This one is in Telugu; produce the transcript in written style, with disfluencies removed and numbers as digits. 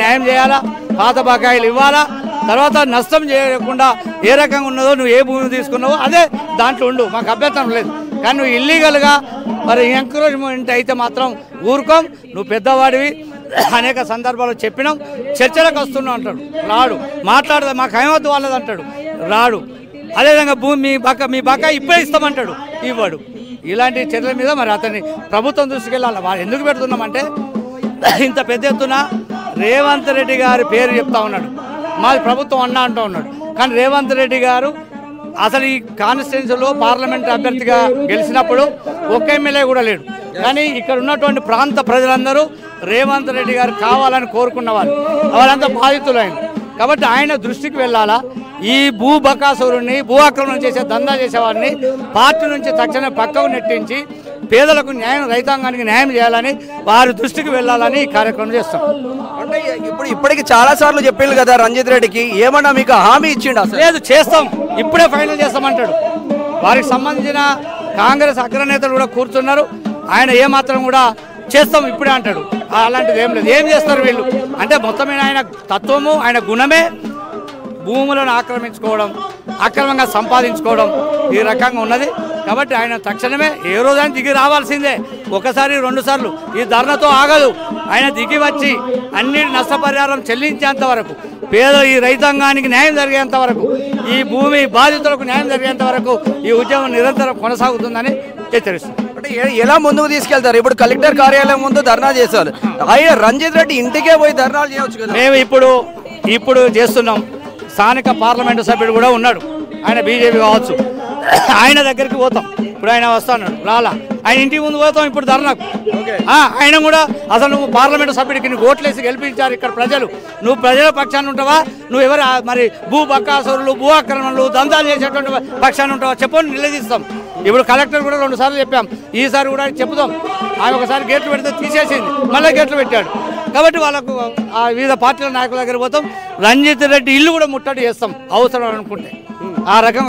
న్యాయం చేయాలా, పాత బకాయిలు ఇవ్వాలా, తర్వాత నష్టం చేయకుండా ఏ రకంగా ఉన్నదో నువ్వు ఏ భూమి తీసుకున్నావో అదే దాంట్లో ఉండు, మాకు అభ్యంతరం లేదు. కానీ నువ్వు ఇల్లీగల్గా మరి ఎంకరేజ్మెంట్ అయితే మాత్రం ఊరుకోం. నువ్వు పెద్దవాడివి, అనేక సందర్భాల్లో చెప్పినాం, చర్చలకు వస్తున్నావు అంటాడు, రాడు. మాట్లాడదా మాకు ఏమవుతుంది వాళ్ళది అంటాడు, రాడు. అదేవిధంగా భూమి మీ బకాయి ఇప్పుడే ఇస్తామంటాడు, ఇవ్వడు. ఇలాంటి చర్యల మీద మరి అతన్ని ప్రభుత్వం దృష్టికి వెళ్ళాలి. వాళ్ళు ఎందుకు పెడుతున్నామంటే ఇంత పెద్ద ఎత్తున రేవంత్ రెడ్డి గారి పేరు చెప్తా ఉన్నాడు, మాది ప్రభుత్వం అన్నా అంటూ ఉన్నాడు. కానీ రేవంత్ రెడ్డి గారు అసలు ఈ కాన్స్టిట్యున్సీలో పార్లమెంట్ అభ్యర్థిగా గెలిచినప్పుడు ఒక్క ఎమ్మెల్యే కూడా లేడు. కానీ ఇక్కడ ఉన్నటువంటి ప్రాంత ప్రజలందరూ రేవంత్ రెడ్డి గారు కావాలని కోరుకున్న వాళ్ళంతా బాధితులైన. కాబట్టి ఆయన దృష్టికి వెళ్ళాలా, ఈ భూ బకాసురుని భూ ఆక్రమణ చేసే దందా చేసేవాడిని పార్టీ నుంచి తక్షణమే పక్కకు నెట్టించి పేదలకు న్యాయం, రైతాంగానికి న్యాయం చేయాలని వారి దృష్టికి వెళ్ళాలని ఈ కార్యక్రమం చేస్తాం. అంటే ఇప్పటికి చాలా సార్లు చెప్పిండు కదా రంజిత్ రెడ్డికి, ఏమన్నా మీకు హామీ ఇచ్చిండు? అసలు లేదు, చేస్తాం, ఇప్పుడే ఫైనల్ చేస్తామంటాడు. వారికి సంబంధించిన కాంగ్రెస్ అగ్రనేతలు కూడా కూర్చున్నారు, ఆయన ఏమాత్రం కూడా చేస్తాం ఇప్పుడే అంటాడు. అలాంటిది ఏం లేదు. ఏం చేస్తారు వీళ్ళు అంటే మొత్తమైన ఆయన తత్వము, ఆయన గుణమే భూములను ఆక్రమించుకోవడం, అక్రమంగా సంపాదించుకోవడం ఈ రకంగా ఉన్నది. కాబట్టి ఆయన తక్షణమే ఏ రోజైనా దిగి రావాల్సిందే. ఒకసారి 2 సార్లు ఈ ధర్నాతో ఆగదు. ఆయన దిగి వచ్చి అన్నిటి నష్టపరిహారం చెల్లించేంత వరకు, ఈ రైతాంగానికి న్యాయం జరిగేంత వరకు, ఈ భూమి బాధితులకు న్యాయం జరిగేంత వరకు ఈ ఉద్యమం నిరంతరం కొనసాగుతుందని హెచ్చరిస్తుంది. అంటే ఎలా ముందుకు తీసుకెళ్తారు? ఇప్పుడు కలెక్టర్ కార్యాలయం ముందు ధర్నా చేశారు, ఆయన రంజిత్ రెడ్డి ఇంటికే పోయి ధర్నాలు చేయవచ్చు కదా. మేము ఇప్పుడు చేస్తున్నాం. స్థానిక పార్లమెంటు సభ్యుడు కూడా ఉన్నాడు, ఆయన బీజేపీ కావచ్చు, ఆయన దగ్గరికి పోతాం. ఇప్పుడు ఆయన వస్తాడు, రాలా, ఆయన ఇంటికి ముందు పోతాం ఇప్పుడు ధర్నాకు. ఆయన కూడా అసలు నువ్వు పార్లమెంటు సభ్యుడికి నీకు ఓట్లేసి గెలిపించారు ఇక్కడ ప్రజలు, నువ్వు ప్రజల పక్షాన్ని ఉంటావా, నువ్వు ఎవరు మరి భూ బకాసురులు, భూ ఆక్రమణలు, దందాలు చేసేటువంటి పక్షాన్ని ఉంటావా చెప్పని నిలదీస్తాం. ఇప్పుడు కలెక్టర్ కూడా 2 సార్లు చెప్పాం, ఈసారి కూడా చెప్తాం. ఆయన ఒకసారి గేట్లు పెడితే తీసేసింది, మళ్ళీ గేట్లు పెట్టాడు. కాబట్టి వాళ్ళకు ఆ వివిధ పార్టీల నాయకుల దగ్గర పోతాం. రంజిత్ రెడ్డి ఇల్లు కూడా ముట్టడి చేస్తాం అవసరం అనుకుంటే. ఆ రకంగా